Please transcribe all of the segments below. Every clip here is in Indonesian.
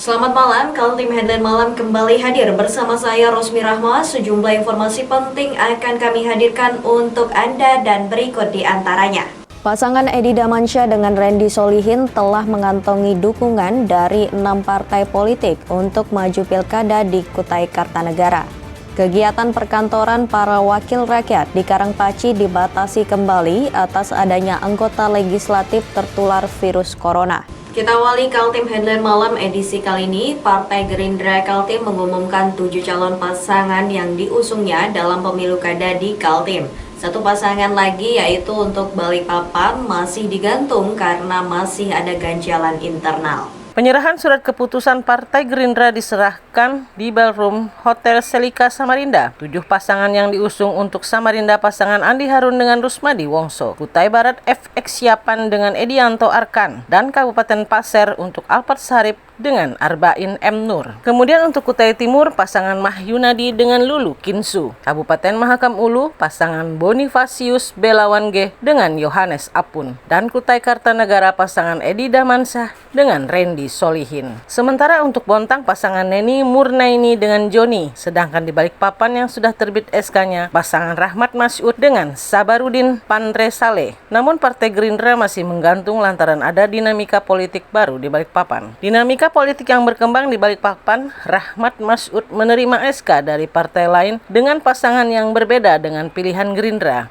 Selamat malam, Kaltim Headline Malam kembali hadir bersama saya Rosmi Rahma. Sejumlah informasi penting akan kami hadirkan untuk Anda dan berikut di antaranya. Pasangan Edi Damansyah dengan Randy Solihin telah mengantongi dukungan dari 6 partai politik untuk maju pilkada di Kutai Kartanegara. Kegiatan perkantoran para wakil rakyat di Karangpaci dibatasi kembali atas adanya anggota legislatif tertular virus corona. Kita awali Kaltim Headline Malam edisi kali ini. Partai Gerindra Kaltim mengumumkan 7 calon pasangan yang diusungnya dalam pemilu kada di Kaltim. Satu pasangan lagi yaitu untuk Balikpapan masih digantung karena masih ada ganjalan internal. Penyerahan surat keputusan Partai Gerindra diserahkan di Ballroom Hotel Selika Samarinda. 7 pasangan yang diusung untuk Samarinda pasangan Andi Harun dengan Rusmadi Wongso, Kutai Barat FX Siapan dengan Edianto Arkan, dan Kabupaten Pasir untuk Alphard Sarip dengan Arba'in M. Nur. Kemudian untuk Kutai Timur, pasangan Mahyunadi dengan Lulu Kinsu. Kabupaten Mahakam Ulu, pasangan Bonifasius Belawan G dengan Yohanes Apun. Dan Kutai Kartanegara, pasangan Edi Damansyah dengan Randy Solihin. Sementara untuk Bontang, pasangan Neni Murnaini dengan Joni. Sedangkan di Balikpapan yang sudah terbit SK-nya, pasangan Rahmat Masyud dengan Sabarudin Pandre Saleh. Namun Partai Gerindra masih menggantung lantaran ada dinamika politik baru di Balikpapan. Dinamika politik yang berkembang di Balikpapan, Rahmat Masyud menerima SK dari partai lain dengan pasangan yang berbeda dengan pilihan Gerindra.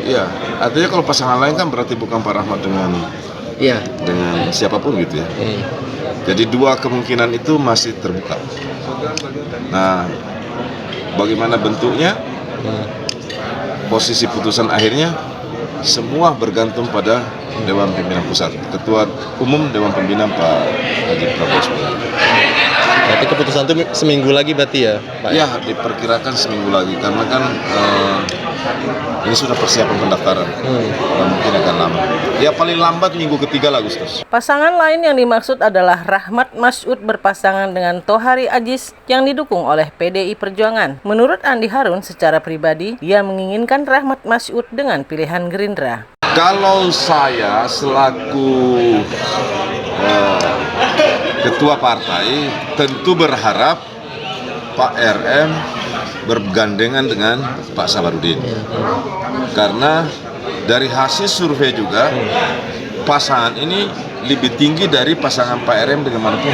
Iya, artinya kalau pasangan lain kan berarti bukan Pak Rahmat dengan siapapun gitu ya. Jadi 2 kemungkinan itu masih terbuka. Nah, bagaimana bentuknya? Posisi putusan akhirnya semua bergantung pada Dewan Pimpinan Pusat, Ketua Umum Dewan Pembina Pak Haji Prabowo Subianto. Berarti keputusan itu seminggu lagi berarti ya, Pak? Ya, diperkirakan seminggu lagi karena kan ini sudah persiapan pendaftaran. Mungkin akan lama. Ya paling lambat minggu ketiga Agustus. Pasangan lain yang dimaksud adalah Rahmat Masyud berpasangan dengan Tohari Ajis yang didukung oleh PDI Perjuangan. Menurut Andi Harun secara pribadi, dia menginginkan Rahmat Masyud dengan pilihan Gerindra. Kalau saya selaku ketua partai tentu berharap Pak RM bergandengan dengan Pak Sabarudin. Karena dari hasil survei juga pasangan ini lebih tinggi dari pasangan Pak RM dengan manapun.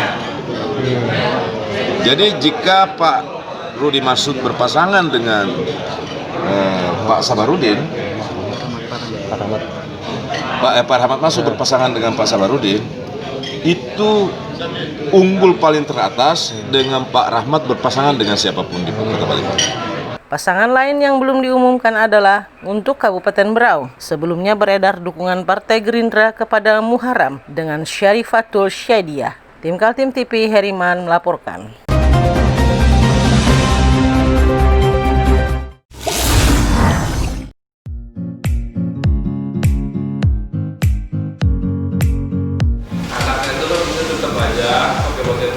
Jadi jika Pak Rudi Marsud berpasangan dengan Pak Sabarudin, Pak Rahmat Masyud berpasangan dengan Pak Sabarudin, itu unggul paling teratas dengan Pak Rahmat berpasangan dengan siapapun di Kota Balikpapan. Pasangan lain yang belum diumumkan adalah untuk Kabupaten Berau. Sebelumnya beredar dukungan Partai Gerindra kepada Muharram dengan Syarifatul Syaidiah. Tim Kaltim TV Heriman melaporkan.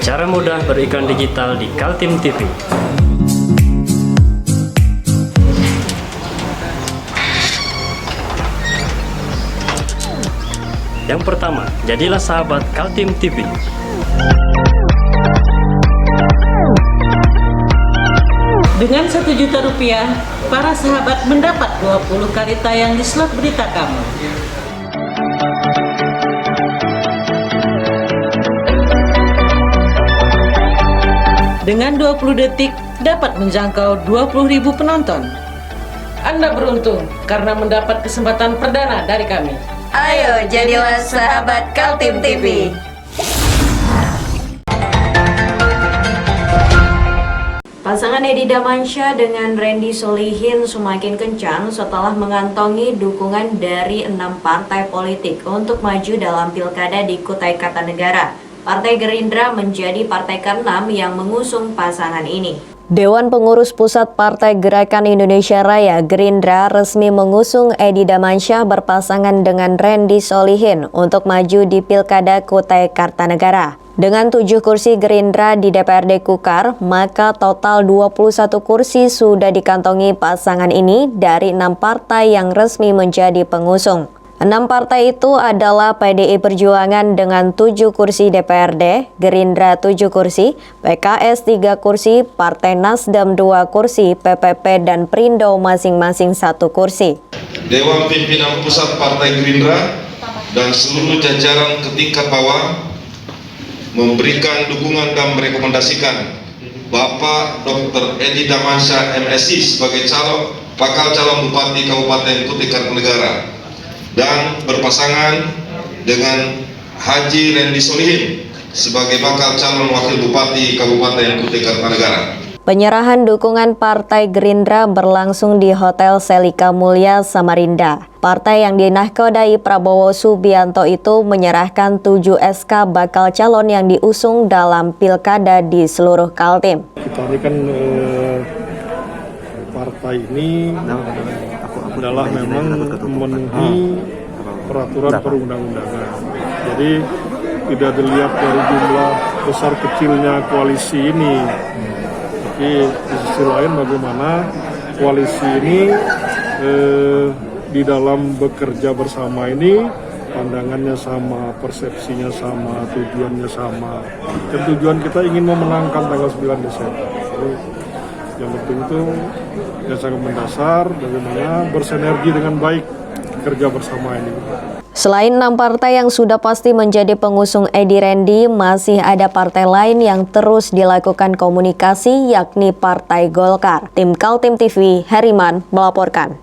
Cara mudah beriklan digital di Kaltim TV. Yang pertama, jadilah sahabat Kaltim TV. Dengan Rp1.000.000, para sahabat mendapat 20 kali tayang di slot berita kamu. Dengan 20 detik dapat menjangkau 20.000 penonton. Anda beruntung karena mendapat kesempatan perdana dari kami. Ayo jadilah sahabat Kaltim TV. Pasangan Edi Damansyah dengan Randy Solihin semakin kencang setelah mengantongi dukungan dari 6 partai politik untuk maju dalam pilkada di Kutai Kartanegara. Partai Gerindra menjadi partai ke-6 yang mengusung pasangan ini. Dewan Pengurus Pusat Partai Gerakan Indonesia Raya Gerindra resmi mengusung Edi Damansyah berpasangan dengan Randy Solihin untuk maju di Pilkada Kutai Kartanegara. Dengan 7 kursi Gerindra di DPRD Kukar, maka total 21 kursi sudah dikantongi pasangan ini dari 6 partai yang resmi menjadi pengusung. 6 partai itu adalah PDI Perjuangan dengan 7 kursi DPRD, Gerindra 7 kursi, PKS 3 kursi, Partai Nasdem 2 kursi, PPP dan Perindo masing-masing 1 kursi. Dewan Pimpinan Pusat Partai Gerindra dan seluruh jajaran ke tingkat bawah memberikan dukungan dan merekomendasikan Bapak Dr. Edi Damansyah MSI sebagai bakal calon Bupati Kabupaten Kutai Kartanegara dan berpasangan dengan Haji Randy Solihin sebagai bakal calon Wakil Bupati Kabupaten Kutai Kartanegara. Penyerahan dukungan Partai Gerindra berlangsung di Hotel Selika Mulia, Samarinda. Partai yang dinahkodai Prabowo Subianto itu menyerahkan 7 SK bakal calon yang diusung dalam pilkada di seluruh Kaltim. Kita ini kan partai ini adalah memang memenuhi peraturan perundang-undangan. Jadi tidak dilihat dari jumlah besar kecilnya koalisi ini. Tapi di sisi lain bagaimana koalisi ini di dalam bekerja bersama ini pandangannya sama, persepsinya sama, tujuannya sama. Dan tujuan kita ingin memenangkan tanggal 9 Desember. Jadi, yang penting itu yang sangat mendasar bagaimana bersinergi dengan baik kerja bersama ini. Selain 6 partai yang sudah pasti menjadi pengusung Edi Randy, masih ada partai lain yang terus dilakukan komunikasi, yakni Partai Golkar. Tim Kaltim TV, Heriman melaporkan.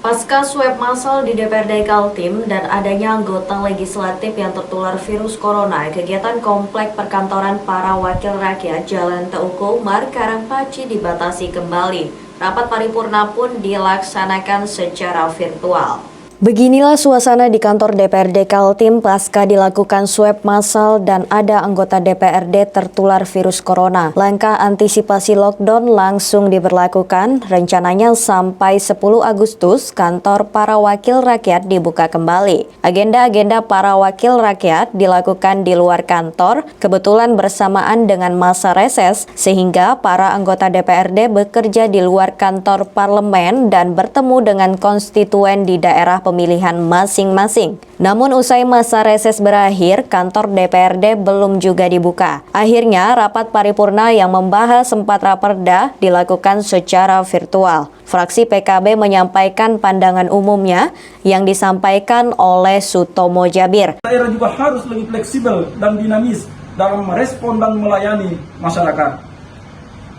Pasca swab massal di DPRD Kaltim dan adanya anggota legislatif yang tertular virus corona, kegiatan komplek perkantoran para wakil rakyat Jalan Teuku Umar, Karangpaci dibatasi kembali. Rapat paripurna pun dilaksanakan secara virtual. Beginilah suasana di kantor DPRD Kaltim pasca dilakukan swab massal dan ada anggota DPRD tertular virus corona. Langkah antisipasi lockdown langsung diberlakukan. Rencananya sampai 10 Agustus kantor para wakil rakyat dibuka kembali. Agenda-agenda para wakil rakyat dilakukan di luar kantor, kebetulan bersamaan dengan masa reses, sehingga para anggota DPRD bekerja di luar kantor parlemen dan bertemu dengan konstituen di daerah pemilihan masing-masing. Namun usai masa reses berakhir, kantor DPRD belum juga dibuka. Akhirnya rapat paripurna yang membahas 4 raperda dilakukan secara virtual. Fraksi PKB menyampaikan pandangan umumnya yang disampaikan oleh Sutomo Jabir. Daerah juga harus lebih fleksibel dan dinamis dalam merespon dan melayani masyarakat.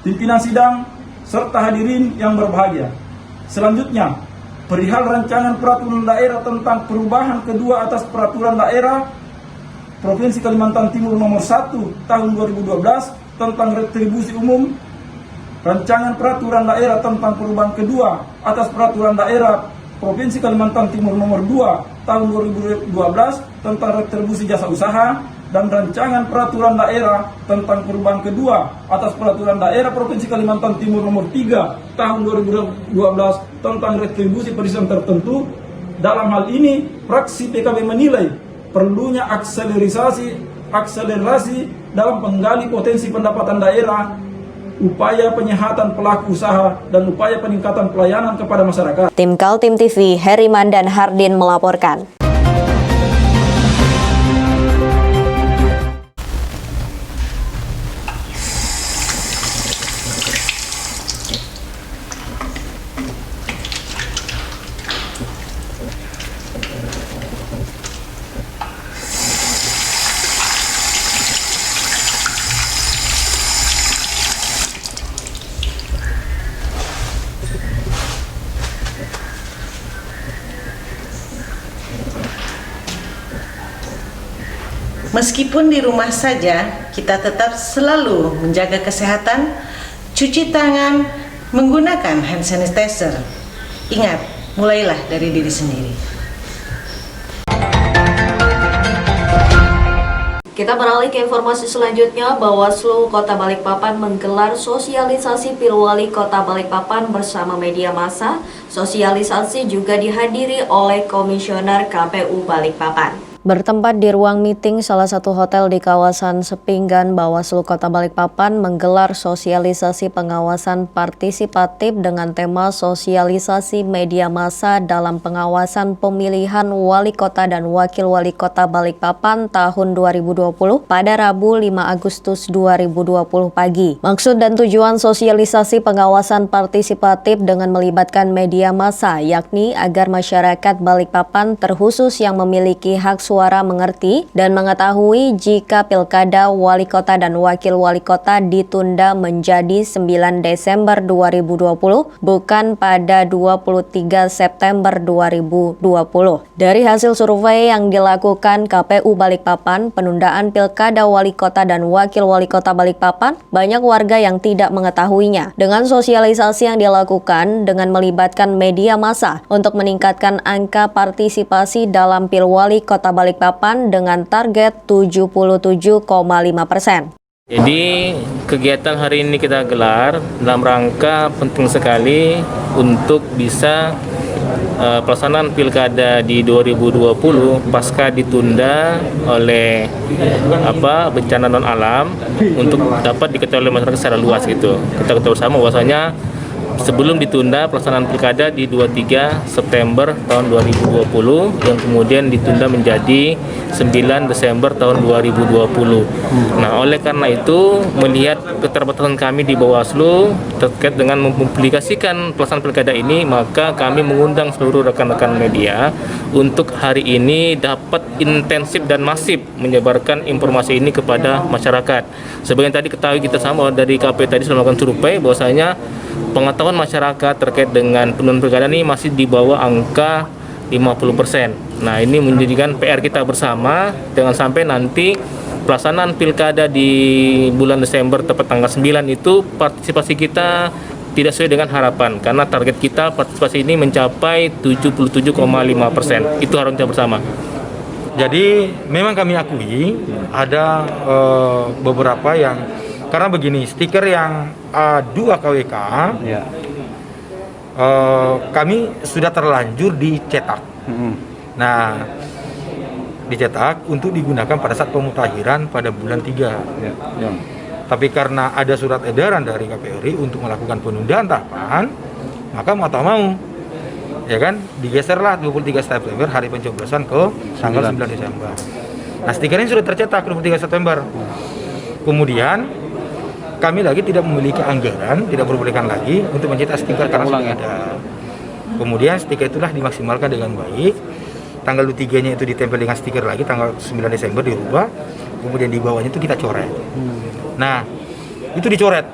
Pimpinan sidang serta hadirin yang berbahagia. Selanjutnya, perihal rancangan peraturan daerah tentang perubahan kedua atas peraturan daerah Provinsi Kalimantan Timur nomor 1 tahun 2012 tentang retribusi umum, rancangan peraturan daerah tentang perubahan kedua atas peraturan daerah Provinsi Kalimantan Timur nomor 2 tahun 2012 tentang retribusi jasa usaha, dan rancangan peraturan daerah tentang perubahan kedua atas peraturan daerah Provinsi Kalimantan Timur nomor 3 tahun 2012 tentang retribusi perizinan tertentu. Dalam hal ini, fraksi PKB menilai perlunya akselerasi dalam menggali potensi pendapatan daerah, upaya penyehatan pelaku usaha, dan upaya peningkatan pelayanan kepada masyarakat. Tim Kaltim TV, Heriman dan Hardin melaporkan. Meskipun di rumah saja, kita tetap selalu menjaga kesehatan, cuci tangan, menggunakan hand sanitizer. Ingat, mulailah dari diri sendiri. Kita beralih ke informasi selanjutnya. Bawaslu Kota Balikpapan menggelar sosialisasi Pilwali Kota Balikpapan bersama media massa. Sosialisasi juga dihadiri oleh Komisioner KPU Balikpapan. Bertempat di ruang meeting salah satu hotel di kawasan Sepinggan, Bawaslu Kota Balikpapan menggelar sosialisasi pengawasan partisipatif dengan tema sosialisasi media massa dalam pengawasan pemilihan wali kota dan wakil wali kota Balikpapan tahun 2020 pada Rabu 5 Agustus 2020 pagi. Maksud dan tujuan sosialisasi pengawasan partisipatif dengan melibatkan media massa yakni agar masyarakat Balikpapan terkhusus yang memiliki hak suara mengerti dan mengetahui jika pilkada wali kota dan wakil wali kota ditunda menjadi 9 Desember 2020 bukan pada 23 September 2020. Dari hasil survei yang dilakukan KPU Balikpapan, penundaan pilkada wali kota dan wakil wali kota Balikpapan, banyak warga yang tidak mengetahuinya. Dengan sosialisasi yang dilakukan dengan melibatkan media massa untuk meningkatkan angka partisipasi dalam Pilwali Kota Balikpapan dengan target 77,5%. Jadi kegiatan hari ini kita gelar dalam rangka penting sekali untuk bisa pelaksanaan pilkada di 2020 pasca ditunda oleh bencana non alam untuk dapat diketahui oleh masyarakat secara luas gitu. Kita ketahui bersama bahwasanya sebelum ditunda pelaksanaan pilkada di 23 September tahun 2020 yang kemudian ditunda menjadi 9 Desember tahun 2020. Nah, oleh karena itu melihat keterbatasan kami di Bawaslu terkait dengan mempublikasikan pelaksanaan pilkada ini, maka kami mengundang seluruh rekan-rekan media untuk hari ini dapat intensif dan masif menyebarkan informasi ini kepada masyarakat. Sebagian tadi ketahui kita sama dari KPU tadi sudah melakukan survei bahwasanya pengetahuan masyarakat terkait dengan penundaan pilkada ini masih di bawah angka 50%. Nah, ini menjadikan PR kita bersama jangan sampai nanti pelaksanaan pilkada di bulan Desember tepat tanggal 9 itu partisipasi kita tidak sesuai dengan harapan karena target kita partisipasi ini mencapai 77,5%. Itu harapan kita bersama. Jadi memang kami akui ada beberapa yang karena begini, stiker yang A2 KWK kami sudah terlanjur dicetak. Nah, dicetak untuk digunakan pada saat pemutakhiran pada bulan 3. Tapi karena ada surat edaran dari KPU RI untuk melakukan penundaan tahapan, maka mau tak mau, ya kan, digeserlah 23 September hari pencoblosan ke tanggal 9 Desember. Nah, stiker ini sudah tercetak 23 September. Kemudian kami lagi tidak memiliki anggaran, tidak diperbolehkan lagi untuk mencetak stiker karena sudah ada. Kemudian stiker itulah dimaksimalkan dengan baik. Tanggal 23-nya itu ditempel dengan stiker lagi, tanggal 9 Desember dirubah. Kemudian di bawahnya itu kita coret. Nah, itu dicoret.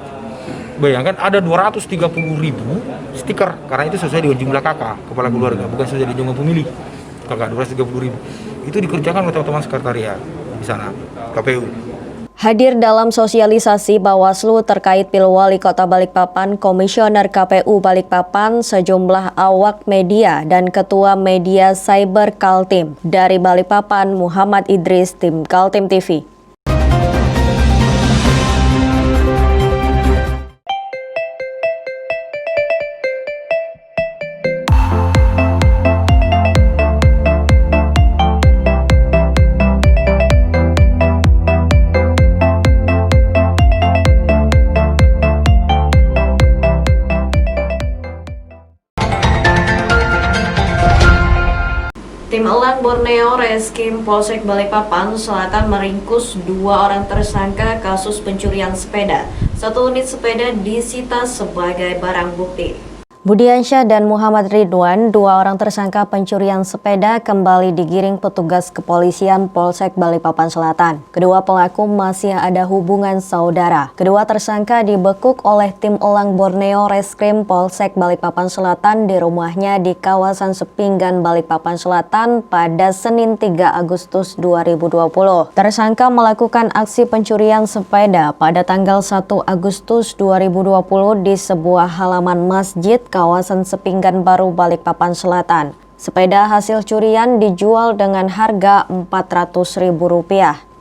Bayangkan ada 230.000 stiker karena itu sesuai dengan jumlah kakak kepala keluarga, bukan sesuai dengan jumlah pemilih. Kakak 230.000. Itu dikerjakan oleh teman-teman sekretariat di sana, KPU. Hadir dalam sosialisasi Bawaslu terkait Pilwali Kota Balikpapan, Komisioner KPU Balikpapan, sejumlah awak media dan Ketua Media Cyber Kaltim. Dari Balikpapan, Muhammad Idris, tim Kaltim TV. Tim Elang Borneo Reskim Polsek Balikpapan Selatan meringkus 2 orang tersangka kasus pencurian sepeda. 1 unit sepeda disita sebagai barang bukti. Budiansyah dan Muhammad Ridwan, dua orang tersangka pencurian sepeda, kembali digiring petugas kepolisian Polsek Balikpapan Selatan. Kedua pelaku masih ada hubungan saudara. Kedua tersangka dibekuk oleh tim elang Borneo Reskrim Polsek Balikpapan Selatan di rumahnya di kawasan Sepinggan, Balikpapan Selatan pada Senin 3 Agustus 2020. Tersangka melakukan aksi pencurian sepeda pada tanggal 1 Agustus 2020 di sebuah halaman masjid kawasan Sepinggan Baru, Balikpapan Selatan. Sepeda hasil curian dijual dengan harga Rp400.000.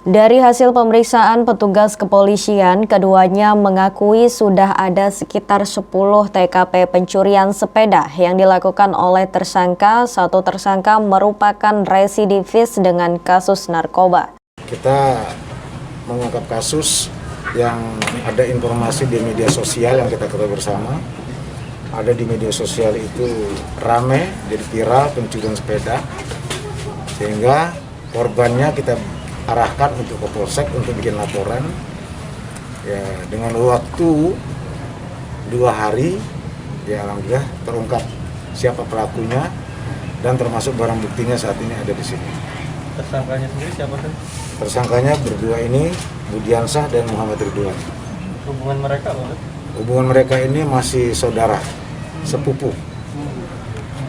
Dari hasil pemeriksaan petugas kepolisian, keduanya mengakui sudah ada sekitar 10 TKP pencurian sepeda yang dilakukan oleh tersangka. Satu tersangka merupakan residivis dengan kasus narkoba. Kita mengungkap kasus yang ada informasi di media sosial yang kita ketahui bersama. Ada di media sosial itu rame, jadi viral pencurian sepeda, sehingga korbannya kita arahkan untuk ke Polsek untuk bikin laporan. Ya, dengan waktu 2 hari, ya alhamdulillah terungkap siapa pelakunya dan termasuk barang buktinya saat ini ada di sini. Tersangkanya sendiri siapa kan? Tersangkanya berdua ini Budiansyah dan Muhammad Ridwan. Hubungan mereka apa? Hubungan mereka ini masih saudara, sepupu.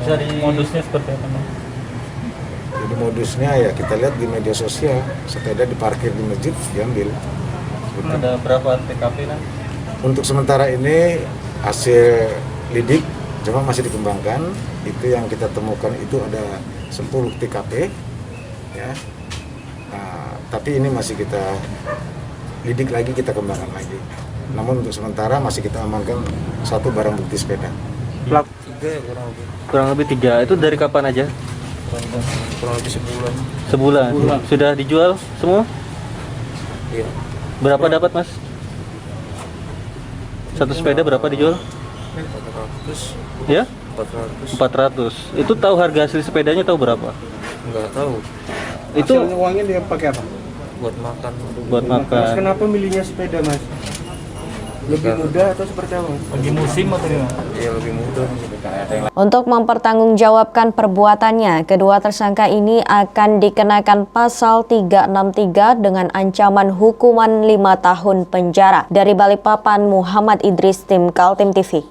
Bisa di modusnya seperti apa? Jadi modusnya ya kita lihat di media sosial, sepeda diparkir di masjid, diambil. Ada berapa TKP kan? Untuk sementara ini hasil lidik cuma masih dikembangkan. Itu yang kita temukan itu ada 10 TKP, ya. Nah, tapi ini masih kita lidik lagi, kita kembangkan lagi. Namun untuk sementara masih kita amankan 1 barang bukti sepeda. Kurang lebih 3. Itu dari kapan aja? Kurang lebih sebulan. Sebulan. Sudah dijual semua? Iya. Berapa dapat, Mas? Satu sepeda berapa dijual? 400. Ya? 400. 400. Itu tahu harga asli sepedanya tahu berapa? Enggak tahu. Itu Uangnya dia pakai apa? Buat makan. buat makan. Kenapa milihnya sepeda, Mas? Lebih mudah atau seperti apa? Lagi musim atau gimana? Iya, lebih mudah. Untuk mempertanggungjawabkan perbuatannya, kedua tersangka ini akan dikenakan pasal 363 dengan ancaman hukuman 5 tahun penjara. Dari Balikpapan, Muhammad Idris, tim Kaltim TV.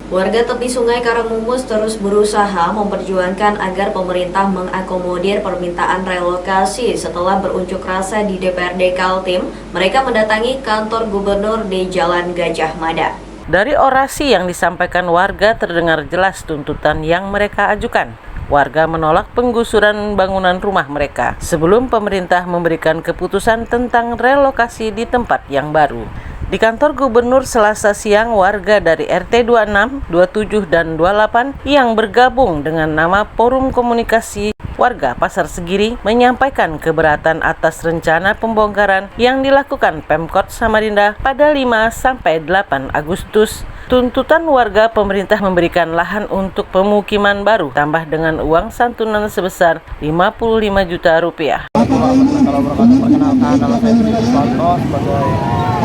Warga tepi Sungai Karangmumus terus berusaha memperjuangkan agar pemerintah mengakomodir permintaan relokasi. Setelah berunjuk rasa di DPRD Kaltim, mereka mendatangi kantor gubernur di Jalan Gajah Mada. Dari orasi yang disampaikan warga terdengar jelas tuntutan yang mereka ajukan. Warga menolak penggusuran bangunan rumah mereka sebelum pemerintah memberikan keputusan tentang relokasi di tempat yang baru. Di kantor gubernur Selasa siang, warga dari RT 26, 27, dan 28 yang bergabung dengan nama Forum Komunikasi Warga Pasar Segiri menyampaikan keberatan atas rencana pembongkaran yang dilakukan Pemkot Samarinda pada 5-8 Agustus. Tuntutan warga pemerintah memberikan lahan untuk pemukiman baru tambah dengan uang santunan sebesar Rp55 juta. Perkenalkan, nama saya Tri Suwanto sebagai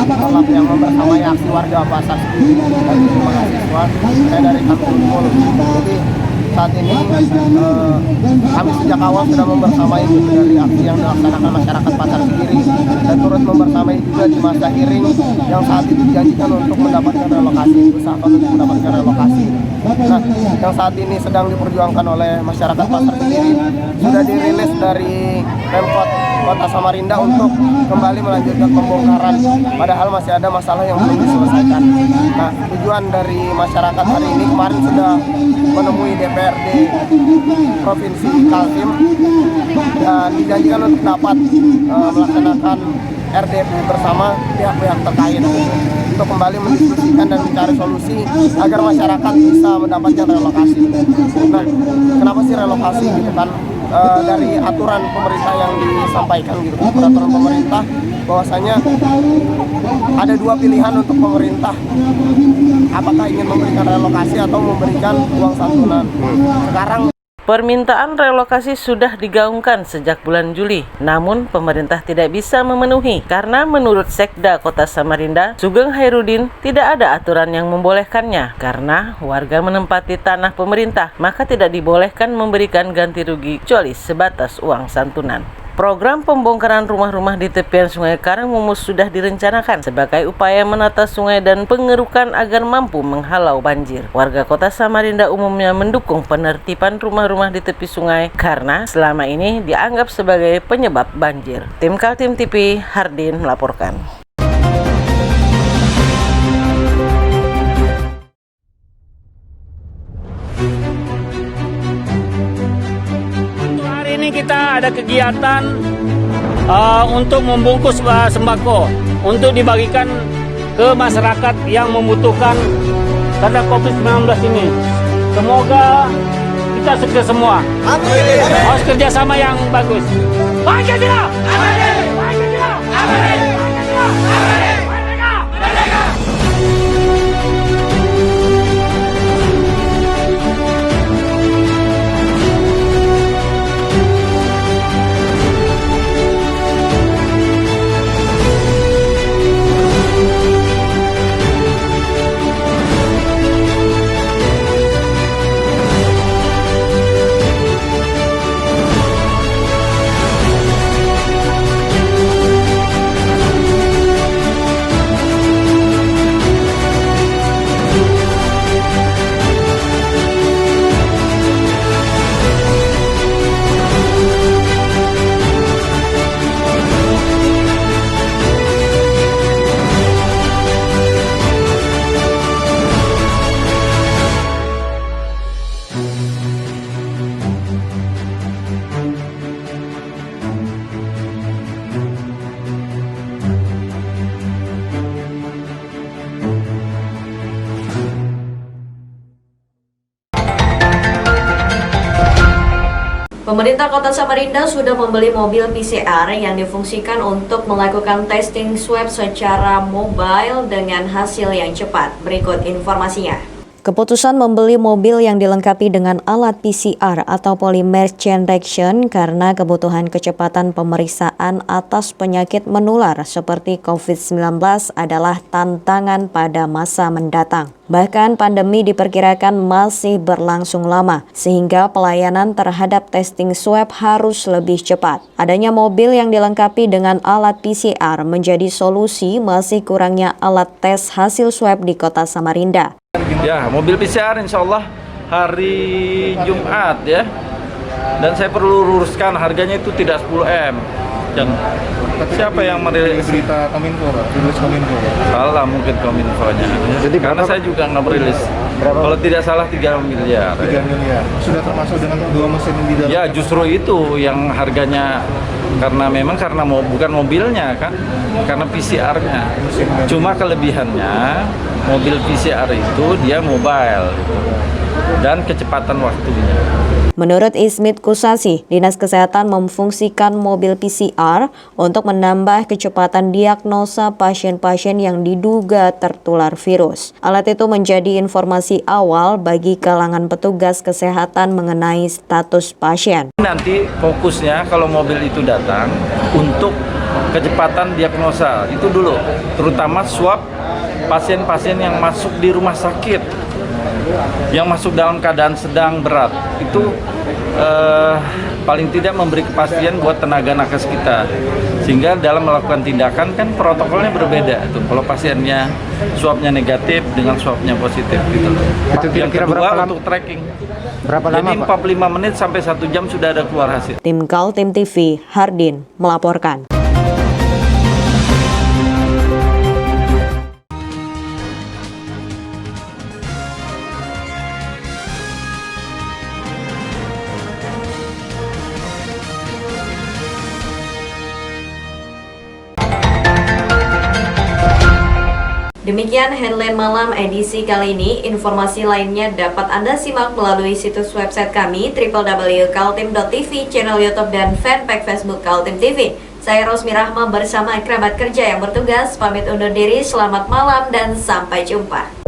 pelap yang membersamai aksi warga Pasar Segiri dan mahasiswa. Saya dari Kampung Mul. Jadi saat ini kami sejak awal sudah membersamai dari aksi yang dilaksanakan masyarakat Pasar Segiri dan turut membersamai juga di masa hearing yang saat itu dijanjikan untuk mendapatkan relokasi, usahakan untuk mendapatkan relokasi. Nah, yang saat ini sedang diperjuangkan oleh masyarakat Pasar Segiri sudah dirilis dari Pemkot Kota Samarinda untuk kembali melanjutkan pembongkaran, padahal masih ada masalah yang belum diselesaikan. Nah, tujuan dari masyarakat hari ini kemarin sudah menemui DPRD Provinsi Kaltim dan dijanjikan untuk dapat melaksanakan RDP bersama pihak-pihak terkait untuk kembali mendiskusikan dan mencari solusi agar masyarakat bisa mendapatkan relokasi. Nah, kenapa sih relokasi gitu kan? Dari aturan pemerintah yang disampaikan gitu, peraturan pemerintah bahwasanya ada dua pilihan untuk pemerintah, apakah ingin memberikan relokasi atau memberikan uang santunan. Sekarang permintaan relokasi sudah digaungkan sejak bulan Juli, namun pemerintah tidak bisa memenuhi karena menurut Sekda Kota Samarinda, Sugeng Hairudin, tidak ada aturan yang membolehkannya karena warga menempati tanah pemerintah, maka tidak dibolehkan memberikan ganti rugi kecuali sebatas uang santunan. Program pembongkaran rumah-rumah di tepian Sungai Karangmumus sudah direncanakan sebagai upaya menata sungai dan pengerukan agar mampu menghalau banjir. Warga Kota Samarinda umumnya mendukung penertiban rumah-rumah di tepi sungai karena selama ini dianggap sebagai penyebab banjir. Tim Kaltim TV, Hardin melaporkan. Ini kita ada kegiatan untuk membungkus sembako untuk dibagikan ke masyarakat yang membutuhkan karena COVID-19 ini. Semoga kita sukses semua. Amin. Harus kerjasama yang bagus. Pancasila! Amin. Pancasila! Amin. Pancasila! Amin. Merdeka! Merdeka! Pemerintah Kota Samarinda sudah membeli mobil PCR yang difungsikan untuk melakukan testing swab secara mobile dengan hasil yang cepat. Berikut informasinya. Keputusan membeli mobil yang dilengkapi dengan alat PCR atau polymer chain reaction karena kebutuhan kecepatan pemeriksaan atas penyakit menular seperti COVID-19 adalah tantangan pada masa mendatang. Bahkan pandemi diperkirakan masih berlangsung lama, sehingga pelayanan terhadap testing swab harus lebih cepat. Adanya mobil yang dilengkapi dengan alat PCR menjadi solusi masih kurangnya alat tes hasil swab di Kota Samarinda. Ya, mobil PCR insya Allah hari Jumat ya. Dan saya perlu luruskan harganya itu tidak 10M. Dan siapa yang merilis berita Kominfo, rilis Kominfo? Salah mungkin Kominfo-nya. Jadi karena saya juga nggak merilis. Kalau tidak salah 3 miliar. 3 miliar. Sudah termasuk dengan 2 mesin di dalam. Ya, justru itu yang harganya karena bukan mobilnya kan, karena PCR-nya. Cuma kelebihannya mobil PCR itu dia mobile dan kecepatan waktunya. Menurut Ismit Kusasi, Dinas Kesehatan memfungsikan mobil PCR untuk menambah kecepatan diagnosa pasien-pasien yang diduga tertular virus. Alat itu menjadi informasi awal bagi kalangan petugas kesehatan mengenai status pasien. Nanti fokusnya kalau mobil itu datang untuk kecepatan diagnosa itu dulu, terutama swab pasien-pasien yang masuk di rumah sakit, yang masuk dalam keadaan sedang berat, itu paling tidak memberi kepastian buat tenaga nakes kita, sehingga dalam melakukan tindakan kan protokolnya berbeda tuh. Kalau pasiennya swabnya negatif dengan swabnya positif gitu. Itu yang kedua untuk tracking. Berapa lama, jadi 45 menit sampai 1 jam sudah ada keluar hasil. Tim Kaltim TV, Hardin melaporkan. Demikian headline malam edisi kali ini. Informasi lainnya dapat Anda simak melalui situs website kami www.kaltim.tv, channel YouTube dan fanpage Facebook Kaltim TV. Saya Rosmi Rahma bersama kerabat kerja yang bertugas pamit undur diri. Selamat malam dan sampai jumpa.